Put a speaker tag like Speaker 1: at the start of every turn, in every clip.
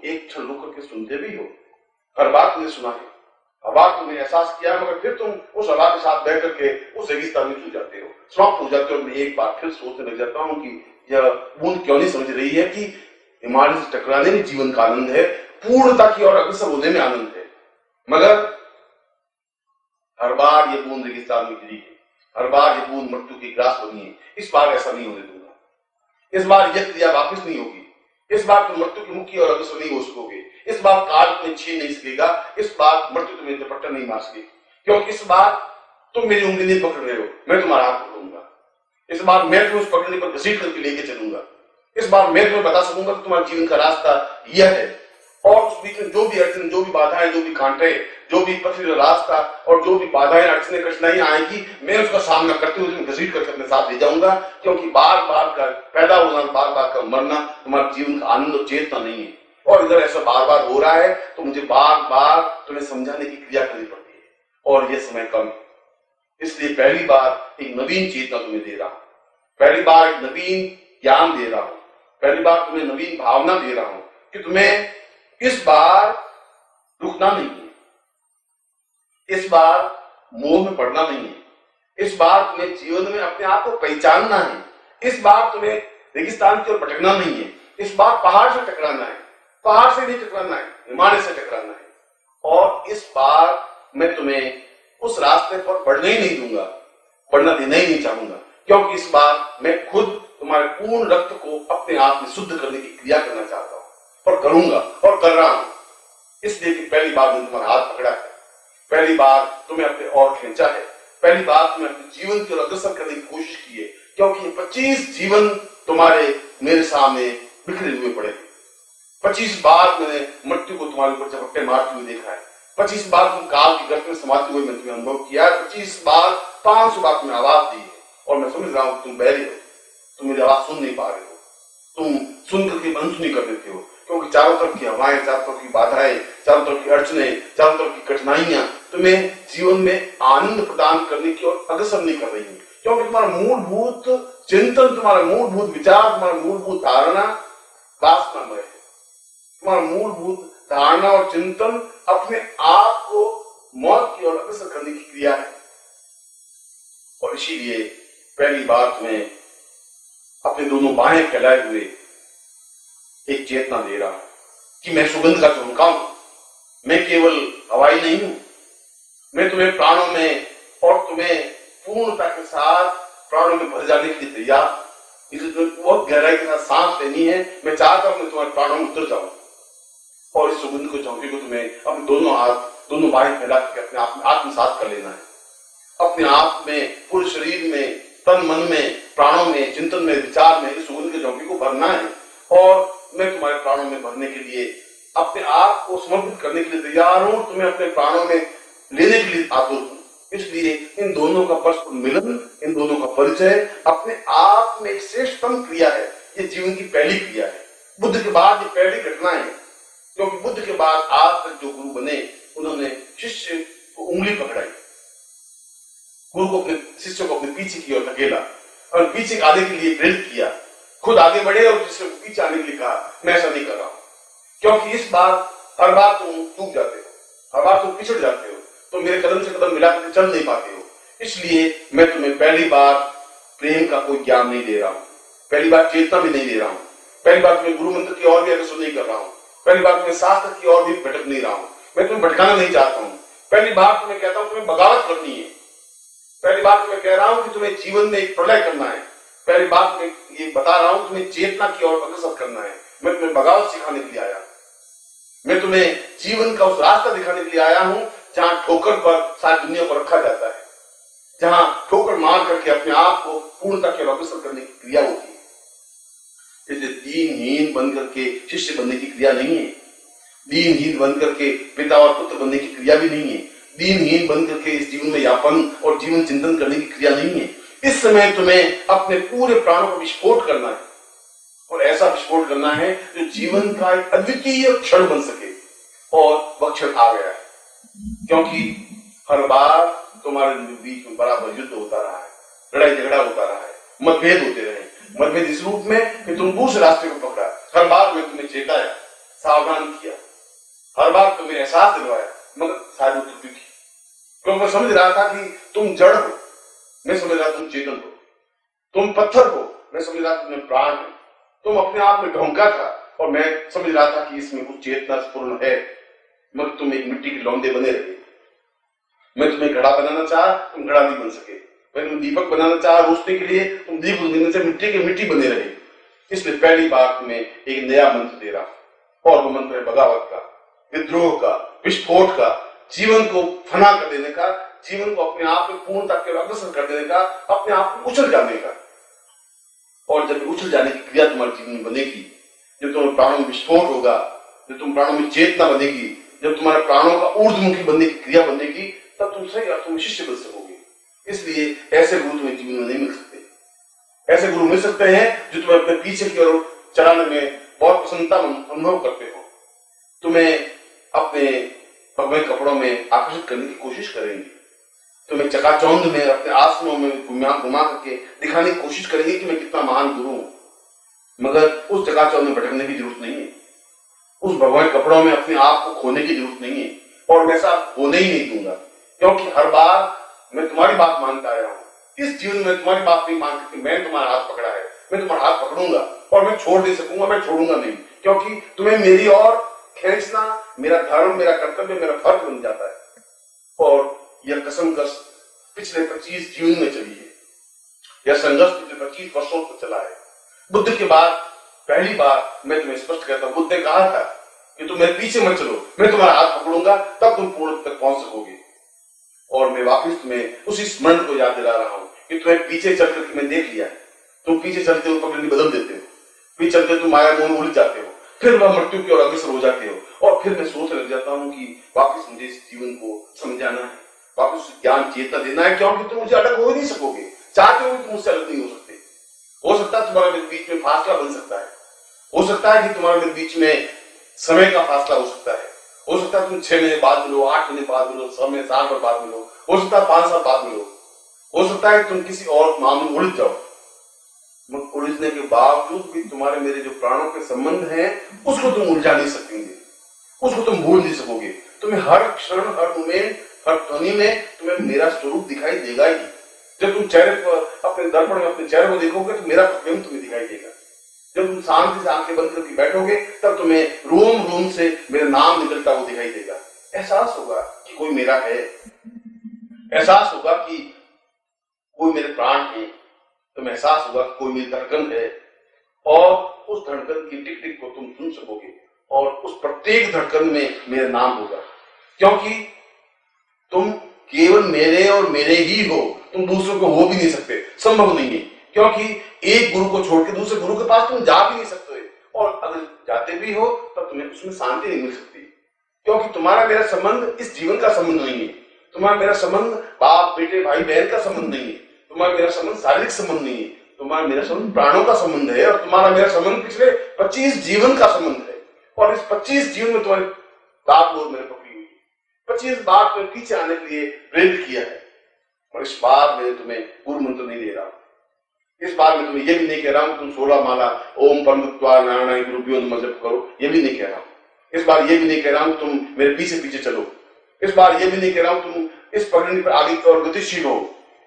Speaker 1: एक क्षण रुक करके सुनते भी हो। हर बात तुमने सुना है, हर बात तुमने एहसास किया, मगर फिर तुम उस हवा के साथ बैठ करके उस रेगिस्तान में छू जाते हो, समाप्त हो जाते हो। मैं एक बार फिर सोचने लग जाता हूँ कि यह बूंद क्यों नहीं समझ रही है कि हिमालय से टकराने में जीवन का आनंद है, पूर्णता की ओर अग्रसर होने में आनंद है। मगर हर बार ये बूंद रेगिस्तान में गिरी है, हर बार ये बूंद मृत्यु की ग्रास बनी है। इस बार ऐसा नहीं होने दूंगा, इस बार यह क्रिया वापस नहीं होगी, इस बार तुम मृत्यु की मुक्ति और अग्रसर नहीं हो सकोगे, इस बार काल तुम्हें छीन नहीं सकेगा, इस बार मृत्यु तुम्हें झपट्टा नहीं मार सकेगी, क्योंकि इस बार तुम मेरी उंगली नहीं पकड़ रहे हो, मैं तुम्हारा हाथ पकड़ूंगा। इस बार मैं तुम्हें उस पकड़ने पर घसीट करके लेके चलूंगा। इस बार मैं तुम्हें बता सकूंगा कि तुम्हारे जीवन का रास्ता यह है, और उस बीच में जो भी अड़चन, जो भी बाधाएं, जो भी कांटे, जो भी पथरीला रास्ता और जो भी बाधाएं, अड़चनें, कठिनाइयां आएंगी, मैं उसका सामना करते हुए तुम्हें घसीट करके अपने साथ ले जाऊंगा। क्योंकि बार बार का पैदा होना, बार बार का मरना तुम्हारे जीवन का आनंद और चेतना नहीं है। और इधर ऐसा बार बार हो रहा है तो मुझे बार बार तुम्हें समझाने की क्रिया करनी पड़ती है, और यह समय कम है। इसलिए पहली बार एक नवीन चेतना तुम्हें दे रहा हूं, पहली बार एक नवीन ज्ञान दे रहा हूं, पहली बार तुम्हें नवीन भावना दे रहा हूं कि तुम्हें इस बार रुकना नहीं है, इस बार मोह में पड़ना नहीं है, इस बार तुम्हें जीवन में अपने आप को पहचानना है, इस बार तुम्हें रेगिस्तान की ओर भटकना नहीं है, इस बार पहाड़ से टकराना है, पहाड़ से नहीं टकराना है, हिमालय से टकराना है। और इस बार मैं तुम्हें उस रास्ते पर बढ़ने ही नहीं दूंगा, बढ़ना देना ही नहीं चाहूंगा, क्योंकि इस बार मैं खुद तुम्हारे पूर्ण रक्त को अपने आप में शुद्ध करने की क्रिया करना चाहता हूं, और करूंगा और कर रहा हूं। इसलिए कि पहली बार मैंने तुम्हारा हाथ पकड़ा है, पहली बार तुम्हें अपने और खींचा है, पहली बार तुम्हें अपने जीवन की ओर अग्रसर करने की कोशिश की है, क्योंकि ये 25 जीवन तुम्हारे मेरे सामने बिखरे हुए पड़े थे। 25 बार मैंने मृत्यु को तुम्हारे ऊपर झपट्टे मारते हुए देखा है, 25 बार तुम काल की गर्त में समाते हुए मैंने तुम्हें अनुभव किया है, 25 बार 500 बार तुम्हें आवाज दी है। और मैं समझ रहा हूं तुम बहरे हो, तुम मेरी आवाज सुन नहीं पा रहे हो, तुम सुन करके अनसुनी कर देते हो, क्योंकि चारों तरफ की हवाएं, चारों तरफ की बाधाएं, चारों तरफ की अड़चनें, चारों तरफ की कठिनाइयां तुम्हें जीवन में आनंद प्रदान करने की ओर अग्रसर नहीं कर रही है। क्योंकि तुम्हारा मूलभूत चिंतन, तुम्हारा मूलभूत विचार, तुम्हारा मूलभूत धारणा वासनामय है। तुम्हारा मूलभूत धारणा और चिंतन अपने आप को मौत की ओर अग्रसर करने की क्रिया है। और इसीलिए पहली बार तुम्हें अपने दोनों बाहें फैलाए हुए एक चेतना दे रहा हूं कि मैं सुगंध का झोंका हूं, मैं केवल हवाई नहीं हूं, मैं तुम्हें प्राणों में और तुम्हें पूर्णता के साथ प्राणों में भर जाने के लिए तैयार। इसलिए तुम्हें बहुत गहराई के साथ सांस लेनी है। मैं चाहता हूं मैं तुम्हारे प्राणों में उतर जाऊं, और इस सुगंध को, झोंके को तुम्हें अपने दोनों हाथ, दोनों बाहें फैला करके अपने आप में आत्मसात कर लेना है। अपने आप में, पूरे शरीर में, तन मन में, प्राणों में, चिंतन में, विचार में इस सुगंध के झोंके को भरना है। और मैं तुम्हारे प्राणों में भरने के लिए, अपने आप को समर्पित करने के लिए तैयार हूं, तुम्हें अपने प्राणों में लेने के लिए आतुर हूं। इसलिए इन दोनों का परस्पर मिलन, इन दोनों का परिचय अपने आप में एक श्रेष्ठतम क्रिया है। ये जीवन की पहली क्रिया है, बुद्ध के बाद ये पहली घटना है। क्योंकि बुद्ध के बाद आज तक जो गुरु बने, उन्होंने शिष्य को उंगली पकड़ाई, गुरु को अपने शिष्य को अपने पीछे की ओर धकेला और पीछे आने के लिए प्रेरित किया, खुद आगे बढ़े और शिष्य को पीछे आने के लिए कहा। मैं ऐसा नहीं कर रहा हूं, क्योंकि इस बार हर बार तुम चूक जाते हो, हर बार तुम पिछड़ जाते हो, तो मेरे कदम से कदम मिला करके चल नहीं पाते हो। इसलिए मैं तुम्हें पहली बार प्रेम का कोई ज्ञान नहीं दे रहा हूं, पहली बार चेतना भी नहीं दे रहा हूं, पहली बार तुम्हें गुरु मंत्र की ओर भी अग्रसर नहीं कर रहा हूं, पहली बार तुम्हें शास्त्र की ओर भी भटक नहीं रहा हूं, मैं तुम्हें भटकाना नहीं चाहता हूं। पहली बार तुम्हें कहता हूं तुम्हें बगावत करनी है, पहली बार तुम्हें कह रहा हूं कि तुम्हें जीवन में एक प्रलय करना है, पहली बार तुम्हें ये बता रहा हूं तुम्हें चेतना की ओर अग्रसर करना है। मैं तुम्हें बगावत सिखाने के लिए आया, मैं तुम्हें जीवन का उस रास्ता दिखाने के लिए आया हूं जहां ठोकर पर सारी दुनिया को रखा जाता है, जहां ठोकर मार करके अपने आप को पूर्णता की ओर अग्रसर करने की क्रिया होती है। इसलिए दीनहीन बन करके शिष्य बनने की क्रिया नहीं है, दीनहीन बन करके पिता और पुत्र बनने की क्रिया भी नहीं है, दीनहीन बन करके इस जीवन में यापन और जीवन चिंतन करने की क्रिया नहीं है। इस समय तुम्हें अपने पूरे प्राणों का विस्फोट करना है, और ऐसा विस्फोट करना है जो जीवन का एक अद्वितीय क्षण बन सके। और वह क्षण आ गया है, क्योंकि हर बार तुम्हारे बीच में बराबर युद्ध होता रहा है, लड़ाई झगड़ा होता रहा है, मतभेद होते रहे। मतभेद इस रूप में कि तुम दूसरे रास्ते को पकड़ा, हर बार मैं तुम्हें चेताया, सावधान किया, हर बार तुम्हें एहसास दिलवाया, मगर शायद वो त्रुटि थी। क्योंकि मैं समझ रहा था कि तुम जड़ हो, मैं समझ रहा तुम चेतन हो, तुम पत्थर हो, मैं समझ रहा तुम्हें प्राण है, तुम अपने आप में ढोंका था और मैं समझ रहा था कि इसमें कुछ चेतना पूर्ण है, मगर तुम एक मिट्टी के लौंदे बने रहे। मैं तुम्हें घड़ा बनाना चाहा, तुम घड़ा नहीं बन सके। मैं तुम्हें दीपक बनाना चाहा रोशनी के लिए, तुम दीप बनने से मिट्टी के मिट्टी बने रहे। इसलिए पहली बार तुम्हें एक नया मंत्र दे रहा हूं, और वो मंत्र है बगावत का, विद्रोह का, विस्फोट का, जीवन को फना कर देने का, जीवन को अपने आप में पूर्णता के अग्रसर कर देने का, अपने आप को उछल जाने का। और जब उछल जाने की क्रिया तुम्हारे जीवन में बनेगी, जब तुम्हारे प्राणों में विस्फोट होगा, जब तुम प्राणों में चेतना बनेगी, जब तुम्हारे प्राणों का ऊर्ध्वमुखी बनने की क्रिया बनेगी, तब तुम सही अर्थों में शिष्य बन सकोगे। इसलिए ऐसे गुरु तुम्हें जीवन में नहीं मिल सकते। ऐसे गुरु मिल सकते हैं जो तुम्हें अपने पीछे की ओर चलाने में बहुत प्रसन्नता अनुभव करते हो, तुम्हें अपने भगवे कपड़ों में आकर्षित करने की कोशिश करेंगे, तुम्हें चकाचौंध में अपने आसनों में घुमा करके दिखाने की कोशिश करेंगे कि मैं कितना महान गुरु हूं। मगर उस चकाचौंध में भटकने की जरूरत नहीं है, उस भगवे कपड़ों में अपने आप को खोने की जरूरत नहीं है, और मैं ऐसा होने ही नहीं दूंगा। क्योंकि हर बार मैं तुम्हारी बात मानता आया हूं। इस जीवन में तुम्हारी बात नहीं मान सकती, मैंने तुम्हारा हाथ पकड़ा है, मैं तुम्हारा हाथ पकड़ूंगा और मैं छोड़ दे सकूंगा, मैं छोड़ूंगा नहीं। क्योंकि तुम्हें मेरी ओर खींचना मेरा धर्म, मेरा कर्तव्य, मेरा फर्ज बन जाता है। और यह कसमकस पिछले 25 जीवन में चली है, यह संघर्ष पिछले 25 वर्षों से चला है। बुद्ध के बाद पहली बार मैं तुम्हें स्पष्ट कहता हूं, बुद्ध ने कहा था कि तुम मेरे पीछे मत चलो, मैं तुम्हारा हाथ पकड़ूंगा, तब तुम पूर्ण तक पहुंच सकोगे। और मैं वापस तुम्हें उसी स्मरण को याद दिला रहा हूं कि तुम्हें पीछे चल करके मैं देख लिया है। तुम पीछे चलते हो, पगड़ी बदल देते हो, पीछे चलते तुम माया मोह में उलझ जाते हो, फिर वह मृत्यु की ओर अग्रसर हो जाते हो। और फिर मैं सोच लग जाता हूं कि वापस मुझे इस जीवन को समझाना है, वापस ज्ञान चेतना देना है, क्योंकि तुम मुझे अलग हो ही नहीं सकोगे। चाहते हो तुम मुझसे अलग नहीं हो सकते। हो सकता है तुम्हारे मेरे बीच में फासला बन सकता है, हो सकता है कि तुम्हारे मेरे बीच में समय का फासला हो सकता है, हो सकता है तुम 6 महीने बाद मिलो, 8 महीने बाद मिलो, 6 महीने साल भर बाद मिलो, हो सकता है 5 साल बाद मिलो, हो सकता है तुम किसी और मामले में उलझ जाओ। उलझने के बावजूद भी तुम्हारे मेरे जो प्राणों के संबंध हैं उसको तुम उलझा नहीं सकेंगे, उसको तुम भूल नहीं सकोगे। तुम्हें हर क्षण, हर मोमेंट, हर ध्वनि में तुम्हें मेरा स्वरूप दिखाई देगा ही। जब तुम चेहरे पर अपने दर्पण में अपने चेहरे को देखोगे तो मेरा प्रतिबिंब तुम्हें दिखाई देगा। जब तुम शांति से आंखें बंद करके बैठोगे तब तुम्हें रोम रोम से मेरा नाम निकलता हुआ दिखाई देगा। एहसास होगा कि कोई मेरा है, एहसास होगा कि कोई मेरे प्राण है, तुम्हें एहसास होगा कि कोई मेरी धड़कन है, और उस धड़कन की टिक टिक को तुम सुन सकोगे, और उस प्रत्येक धड़कन में मेरा नाम होगा। क्योंकि तुम केवल मेरे और मेरे ही हो, तुम दूसरों को हो भी नहीं सकते, संभव नहीं है। क्योंकि एक गुरु को छोड़ के दूसरे गुरु के पास तुम जा भी नहीं सकते, और अगर जाते भी हो तब तुम्हें उसमें शांति नहीं मिल सकती। क्योंकि तुम्हारा मेरा संबंध इस जीवन का संबंध नहीं है, तुम्हारा मेरा संबंध बाप बेटे भाई बहन का संबंध नहीं है, तुम्हारा मेरा संबंध शारीरिक संबंध नहीं है, तुम्हारा मेरा संबंध प्राणों का संबंध है, और तुम्हारा मेरा संबंध पिछले 25 जीवन का संबंध है। और इस 25 जीवन में तुम्हारी बात बोल मैंने पकड़ी हुई, 25 बार तुम्हें पीछे आने के लिए प्रेरित किया है। और इस बार मैं तुम्हें गुरु मंत्र नहीं दे रहा हूं, इस बार मैं तुम्हें यह भी नहीं कह रहा हूं तुम 16 माला ओम परमत्वा नारायण गुरुभ्यो नमः जप करो, ये भी नहीं कह रहा हूं। इस बार ये भी नहीं कह रहा हूं तुम मेरे पीछे पीछे चलो, इस बार ये भी नहीं कह रहा हूं तुम इस पगड़ी पर आगे की ओर गतिशील हो।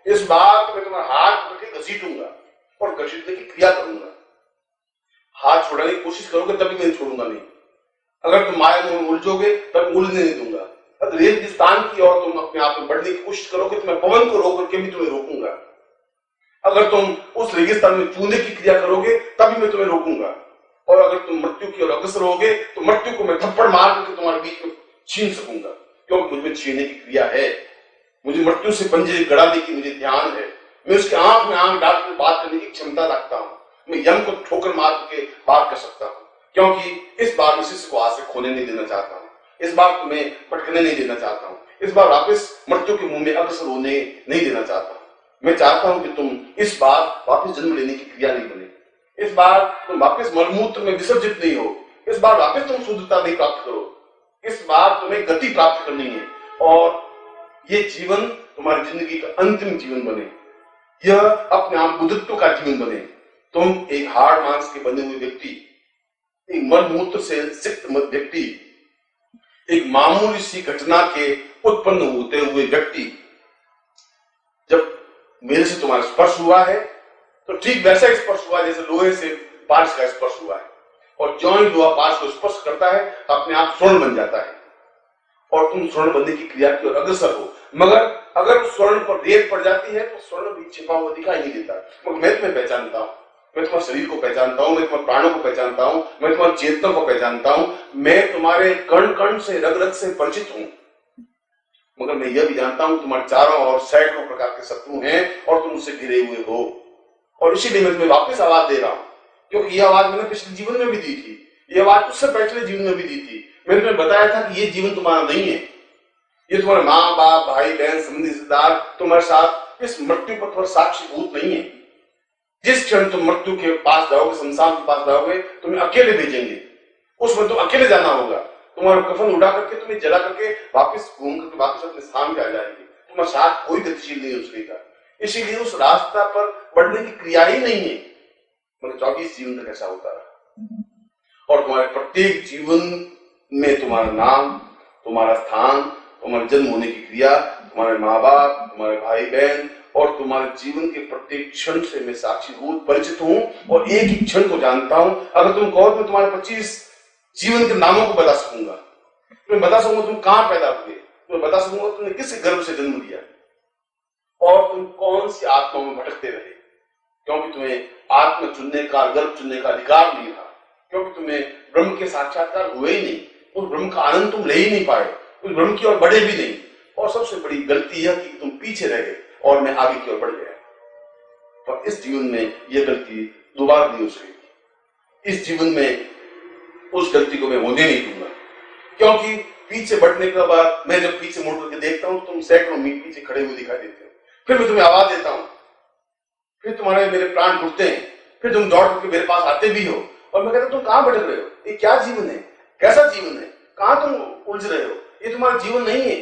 Speaker 1: इस बार मैं तुम्हारा हाथ पकड़ के घसीटूंगा और घसीटने की क्रिया करूंगा। हाथ छोड़ने की कोशिश करोगे तभी मैं छोड़ूंगा नहीं। अगर तुम माया में उलझोगे तब उलझने नहीं दूंगा। अगर रेगिस्तान की ओर तुम अपने आप में बढ़ने की कोशिश करोगे तो मैं पवन को रोक करके भी तुम्हें रोकूंगा। अगर तुम उस रेगिस्तान में चूने की क्रिया करोगे तभी मैं तुम्हें रोकूंगा। और अगर तुम मृत्यु की ओर अग्रसर होगे तो मृत्यु को मैं थप्पड़ मार करके तुम्हारे बीच में छीन सकूंगा, क्योंकि मुझ में छीनने की क्रिया है। मुझे मृत्यु से पंजे गड़ाने की मुझे ध्यान है। मैं उसके आंख में आंख डाल कर बात करने की क्षमता रखता हूँ। मैं यम को ठोकर मार के बात कर सकता हूँ, क्योंकि इस बार मैं शिष्य को आज से खोने नहीं देना चाहता हूँ। इस बार तुम्हें भटकने नहीं देना चाहता हूँ। इस बार वापस मृत्यु के मुंह में अग्रसर होने नहीं देना चाहता हूँ। मैं चाहता हूं कि तुम इस बार वापस जन्म लेने की क्रिया नहीं बने, इस बार तुम वापस मलमूत्र में विसर्जित नहीं हो, इस बार वापस तुम शुद्धता नहीं प्राप्त करो, इस बार तुम्हें गति प्राप्त करनी है और ये जीवन तुम्हारी जिंदगी का अंतिम जीवन बने, यह अपने आप बुद्धत्व का जीवन बने। तुम एक हाड़ मांस के बने हुए व्यक्ति एक मलमूत्र से सिक्त व्यक्ति, एक मामूली सी घटना के उत्पन्न होते हुए व्यक्ति, जब मेरे से तुम्हारा स्पर्श हुआ है तो ठीक वैसा ही स्पर्श हुआ जैसे लोहे से पार्श का स्पर्श हुआ है, और ज्यों ही लोहा पार्श को स्पर्श करता है अपने आप स्वर्ण बन जाता है और तुम स्वर्ण बनने की क्रिया की ओर अग्रसर हो। मगर अगर उस स्वर्ण पर रेत पड़ जाती है तो स्वर्ण भी छिपा हुआ दिखाई नहीं देता। मगर मैं तुम्हें पहचानता हूं, मैं तुम्हारे शरीर को पहचानता हूं, मैं तुम्हारे प्राणों को पहचानता हूं, मैं तुम्हारी चेतना को पहचानता हूं, मैं तुम्हारे कण कण से रग रग से परिचित हूं। मगर मैं यह भी जानता हूं तुम्हारे चारों ओर सैकड़ों प्रकार के शत्रु हैं और तुम उससे घिरे हुए हो, और इसीलिए मैं तुम्हें वापस आवाज दे रहा हूं, क्योंकि यह आवाज मैंने पिछले जीवन में भी दी थी, यह आवाज उससे पिछले जीवन में भी दी थी। मैंने तुम्हें बताया था कि ये जीवन तुम्हारा नहीं है, ये तुम्हारे माँ बाप भाई बहन संबंधी रिश्तेदार तुम्हारे साथ इस मृत्यु पर तुम्हारा साक्षीभूत नहीं है। जिस क्षण तुम मृत्यु के पास जाओगे, शमशान के पास जाओगे, तुम्हें अकेले भेजेंगे, उसमें तुम अकेले जाना होगा। तुम्हारा कफन उड़ा करके तुम्हें जला करके वापस घूम करके वापस अपने स्थान पे आ जाएंगे। तुम्हारे साथ कोई गतिशील नहीं उसके का, इसीलिए उस रास्ता पर बढ़ने की क्रिया ही नहीं है। मतलब 24 जीवन तक ऐसा होता रहा, और तुम्हारे प्रत्येक जीवन में तुम्हारा नाम, तुम्हारा स्थान, तुम्हारे जन्म होने की क्रिया, तुम्हारे माँ बाप, तुम्हारे भाई बहन और तुम्हारे जीवन के प्रत्येक क्षण से मैं साक्षीभूत परिचित हूं और एक ही क्षण को जानता हूं। अगर तुम कहो तो तुम्हारे 25 जीवन के नामों को बता सकूंगा, तुम्हें बता सकूंगा तुम कहां पैदा हुए, तुम्हें बता सकूंगा तुमने किस गर्भ से जन्म लिया और तुम कौन सी आत्मा में भटकते रहे, क्योंकि तुम्हें आत्मा चुनने का, गर्भ चुनने का अधिकार नहीं था, क्योंकि तुम्हें ब्रह्म के साक्षात्कार हुए ही नहीं, उस ब्रह्म का आनंद तुम ले ही नहीं पाए, उस ब्रह्म की ओर बढ़े भी नहीं। और सबसे बड़ी गलती यह कि तुम पीछे रह गए और मैं आगे की ओर बढ़ गया। पर इस जीवन में यह गलती दोबारा नहीं हो सकेगी। इस जीवन में उस गलती को मैं होने नहीं दूंगा, क्योंकि पीछे बढ़ने के बाद मैं जब पीछे मुड़ करके देखता हूं तुम सैकड़ों मील पीछे खड़े हुए दिखाई देते हो। फिर मैं तुम्हें आवाज देता हूं, फिर तुम्हारे मेरे प्राण टूटते हैं, फिर तुम दौड़ करके मेरे पास आते भी हो और मैं कहता तुम कहां भटक रहे हो, ये क्या जीवन है, कैसा जीवन है, कहां तुम उलझ रहे हो, ये तुम्हारा जीवन नहीं है,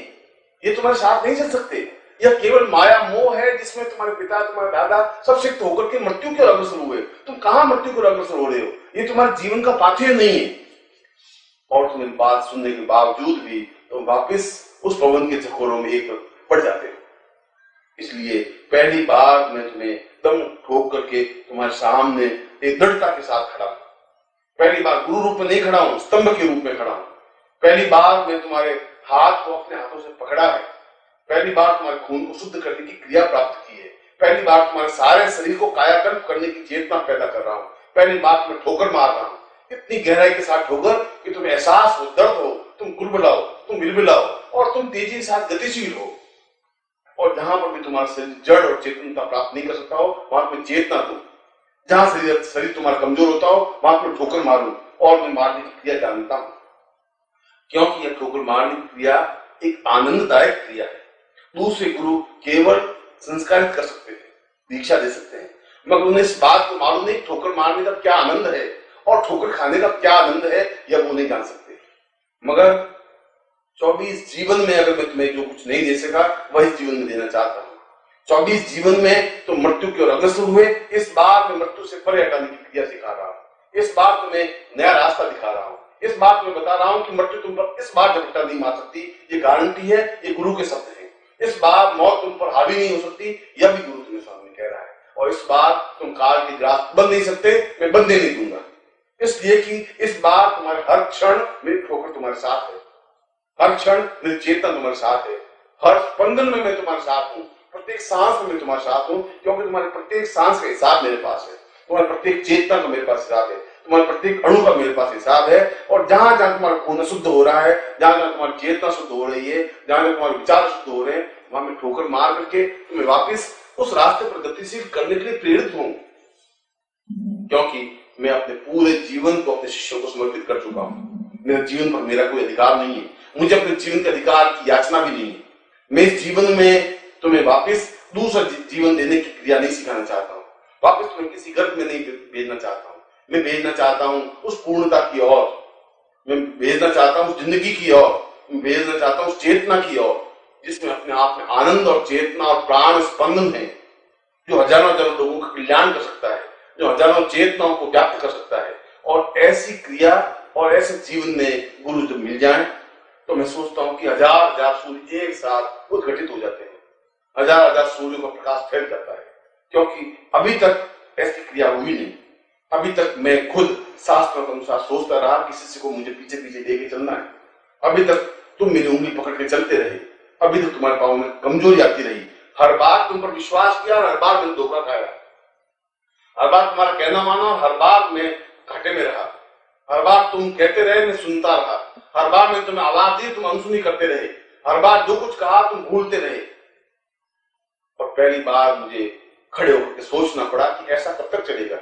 Speaker 1: ये तुम्हारे साथ नहीं चल सकते, यह केवल माया मोह है जिसमें तुम्हारे पिता, तुम्हारे दादा सब सिक्त होकर के मृत्यु की ओर अग्रसर हुए। तुम कहां मृत्यु की ओर अग्रसर हो रहे हो, ये तुम्हारे जीवन का पाथेय नहीं है। और तुम्हारी बात सुनने के बावजूद भी तुम वापस उस पवन के चकोरों में एक पड़ जाते हो। इसलिए पहली बार मैं तुम्हें दम ठोक करके तुम्हारे सामने एक दृढ़ता के साथ खड़ा हूं। पहली बार गुरु रूप में नहीं खड़ा हूं, स्तंभ के रूप में खड़ा हूं। पहली बार मैं तुम्हारे हाथ को अपने हाथों से पकड़ा है, पहली बार तुम्हारे खून को शुद्ध करने की क्रिया प्राप्त की है, पहली बार तुम्हारे सारे शरीर को कायाकल्प करने की चेतना पैदा कर रहा हूं, पहली बार तुम्हें ठोकर मार रहा हूं, इतनी गहराई के साथ ठोकर कि तुम्हें एहसास हो, दर्द हो, तुम कुलबुलाओ, तुम बिलबिलाओ और तुम तेजी के साथ गतिशील हो। और जहां पर भी तुम्हारा शरीर जड़ और चेतनता प्राप्त नहीं कर सकता हो वहां तुम्हें चेतना दो, जहां शरीर तुम्हारा कमजोर होता हो वहां तुम्हें ठोकर मारूं और मैं मारने की क्रिया जानता हूं, क्योंकि यह ठोकर मारने की क्रिया एक आनंददायक क्रिया है। दूसरे गुरु केवल संस्कारित कर सकते हैं, दीक्षा दे सकते हैं, मगर उन्हें इस बात को मालूम नहीं ठोकर मारने का क्या आनंद है और ठोकर खाने का क्या आनंद है, यह वो नहीं जान सकते। मगर 24 जीवन में अगर मैं तुम्हें जो कुछ नहीं दे सका वही जीवन में देना चाहता हूं। 24 जीवन में तुम मृत्यु की ओर अग्रसर हुए, इस बार मैं मृत्यु से परे हटाने की क्रिया सिखा रहा हूं, इस बार तुम्हें नया रास्ता दिखा रहा हूं, इस बार तुम्हें बता रहा हूं कि मृत्यु तुम पर इस बार झपट्टा नहीं मार सकती, ये गारंटी है, ये गुरु के शब्द है। इस बार मौत तुम पर हावी नहीं हो सकती, यह भी गुरु तुम्हें सामने कह रहा है। और इस बार तुम काल की ग्रास बंद नहीं सकते, मैं बंदे नहीं दूंगा, इसलिए कि इस बार तुम्हारे हर क्षण मेरी ठोकर तुम्हारे साथ है, हर क्षण मेरी चेतना तुम्हारे साथ है, हर स्पंदन में मैं तुम्हारे साथ हूँ, प्रत्येक सांस में मैं तुम्हारे साथ हूँ, क्योंकि तुम्हारे प्रत्येक सांस का हिसाब मेरे पास है, तुम्हारे प्रत्येक चेतना का मेरे पास हिसाब है, तुम्हारे प्रत्येक अणु का मेरे पास हिसाब है। और जहां जहां तुम्हारा खून शुद्ध हो रहा है, जहां जहां तुम्हारी चेतना शुद्ध हो रही है, जहां जहां तुम्हारे विचार शुद्ध हो रहे हैं, वहां मैं ठोकर मार करके तुम्हें वापस उस रास्ते पर गतिशील करने के लिए प्रेरित हूं, क्योंकि मैं अपने पूरे जीवन को अपने शिष्यों को समर्पित कर चुका हूं। मेरे जीवन पर मेरा कोई अधिकार नहीं है, मुझे अपने जीवन के अधिकार की याचना भी नहीं है। मैं इस जीवन में तुम्हें वापस दूसरा जीवन देने की क्रिया नहीं सिखाना चाहता हूँ, वापस तुम्हें किसी गर्भ में नहीं भेजना चाहता हूँ। मैं भेजना चाहता हूँ उस पूर्णता की ओर, मैं भेजना चाहता हूँ जिंदगी की ओर, मैं भेजना चाहता हूँ चेतना की ओर, जिसमें अपने आप में आनंद और चेतना और प्राण स्पंदन है, जो हजारों हजारों लोगों का कल्याण कर सकता है, जो हजारों चेतनाओं को व्याप्त कर सकता है और ऐसी क्रिया और ऐसे जीवन में गुरु जब मिल जाए तो मैं सोचता हूं कि हजार हजार सूर्य एक साथ उद्घटित हो जाते हैं, हजार हजार सूर्यों का प्रकाश फैल जाता है। क्योंकि अभी तक ऐसी क्रिया हुई नहीं। अभी तक मैं खुद शास्त्रों के अनुसार सोचता रहा कि शिष्य को मुझे पीछे पीछे लेके चलना है। अभी तक तुम मेरी उंगली पकड़ के चलते रहे, अभी तक तुम्हारे पाँव में कमजोरी आती रही। हर बार तुम पर विश्वास किया, हर बार मैंने धोखा खाया, हर बार तुम्हारा कहना माना, हर बार मैं घाटे में रहा, हर बार तुम कहते रहे मैं सुनता रहा, हर बार मैं तुम्हें आवाज दी तुम अनसुनी करते रहे, हर बार जो कुछ कहा तुम भूलते रहे। और पहली बार मुझे खड़े होकर के सोचना पड़ा कि ऐसा कब तक चलेगा,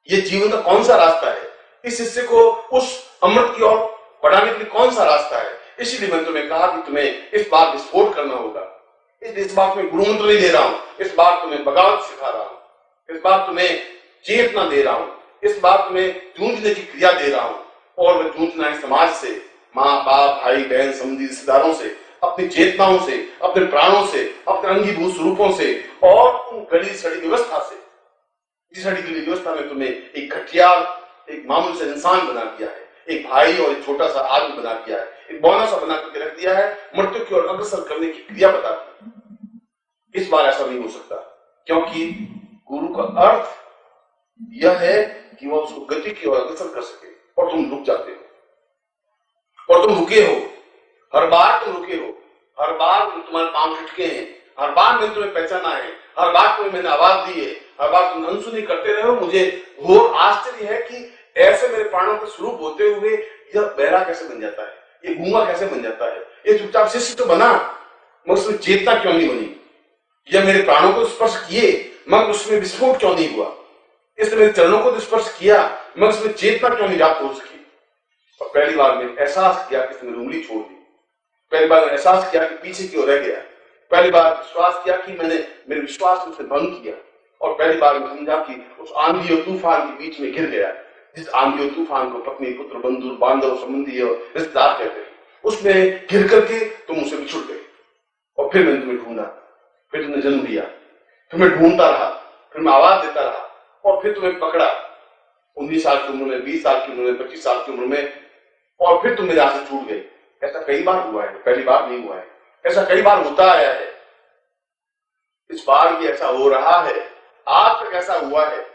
Speaker 1: ये जीवन का कौन सा रास्ता है, इस हिस्से को उस अमृत की ओर बढ़ाने के लिए कौन सा रास्ता है। इसीलिए मैंने तुम्हें कहा कि तुम्हें इस बार विस्फोट करना होगा। इस बार तुम्हें गुरु मंत्र नहीं दे रहा हूं, इस बार तुम्हें बगावत सिखा रहा हूं, इस बार तुम्हें चेतना दे रहा हूं, इस बार तुम्हें जूझने की क्रिया दे रहा हूं। और वह जूझना है समाज से, माँ बाप भाई बहन समझी रिश्तेदारों से, अपनी चेतनाओं से, अपने प्राणों से, अपने अंगीभूत स्वरूपों से और उन गली सड़ी व्यवस्था से। इस सड़ी गली व्यवस्था में तुम्हें एक घटिया, एक मामूली से इंसान बना दिया है, एक भाई और एक छोटा सा आदमी बना दिया है, एक बौना सा बना करके रख दिया है, मृत्यु की ओर अग्रसर करने की क्रिया बता दी। इस बार ऐसा नहीं हो सकता, क्योंकि गुरु का अर्थ यह है कि वह उसको गति की ओर अग्रसर कर सके। और तुम रुक जाते हो, और तुम रुके हो, हर बार तुम रुके हो, हर बार तुम्हारे पांव खटके हैं, हर बार मैंने तुम्हें पहचाना है, हर बार तुम्हें मैंने आवाज दी है, हर बार तुम अनसुनी करते रहे हो। मुझे घोर आश्चर्य है कि ऐसे मेरे प्राणों के स्वरूप होते हुए यह बहरा कैसे बन जाता है, ये गूंगा कैसे बन जाता है, ये चुपचाप शिष्य तो बना मगर उसमें चेतना क्यों नहीं बनी, यह मेरे प्राणों को स्पर्श किए मगर उसमें विस्फोट क्यों नहीं हुआ, इसने मेरे चरणों को स्पर्श किया मगर उसमें चेतना क्यों नहीं व्याप्त हो सकी। और पहली बार मैंने एहसास किया कि इसने मेरी उंगली छोड़ दी, पहली बार मैंने एहसास किया कि पीछे की ओर रह गया, पहली बार विश्वास किया कि मैंने मेरे विश्वास में भंग किया, और पहली बार मैं समझा कि उस आंधी और तूफान के बीच में गिर गया। जिस आंधी और तूफान को पत्नी पुत्र बंधु बांधव संबंधी और रिश्तेदार कहते हैं, उसमें गिर करके तुम मुझसे बिछुड़ गए। और फिर मैंने तुम्हें ढूंढा, फिर तुमने जन्म दिया, फिर मैं ढूंढता रहा, फिर मैं आवाज देता रहा, और फिर तुम्हें पकड़ा 19 साल की उम्र में, 20 साल की उम्र में, 25 साल की उम्र में, और फिर तुम मेरे हाथ से छूट गई। ऐसा कई बार हुआ है, पहली बार नहीं हुआ है, ऐसा कई बार होता आया है। इस बार भी ऐसा हो रहा है, आज तक ऐसा हुआ है,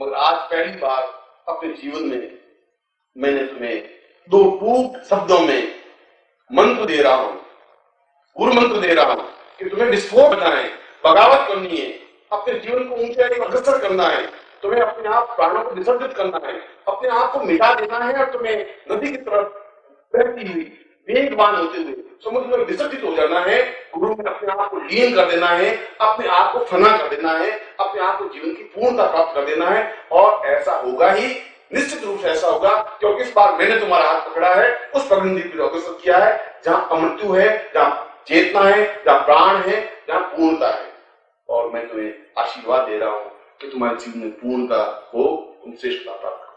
Speaker 1: मगर आज पहली बार अपने जीवन में मैंने तुम्हें 2 टूट शब्दों में मंत्र दे रहा हूं, गुरु मंत्र दे रहा हूं कि तुम्हें विस्फोट करना है, बगावत करनी है, अपने जीवन को ऊंचे अग्रसर करना है, तुम्हें अपने आप प्राणों को विसर्जित करना है, अपने आप को मिटा देना है, और तुम्हें नदी की तरफ बहती हुई वेगवान होते हुए समुद्र में विसर्जित हो जाना है। गुरु में अपने आप को लीन कर देना है, अपने आप को फना कर देना है, अपने आप को जीवन की पूर्णता प्राप्त कर देना है। और ऐसा होगा ही, निश्चित रूप से ऐसा होगा, क्योंकि इस बार मैंने तुम्हारा हाथ पकड़ा है, उस पगडंडी की ओर अग्रसर किया है जहां अमृत्यु है, जहां चेतना है, जहां प्राण है, जहां पूर्णता है। और मैं तुम्हें आशीर्वाद दे रहा हूं कि तुम्हारे जीवन में पूर्णता हो, तुम श्रेष्ठता प्राप्त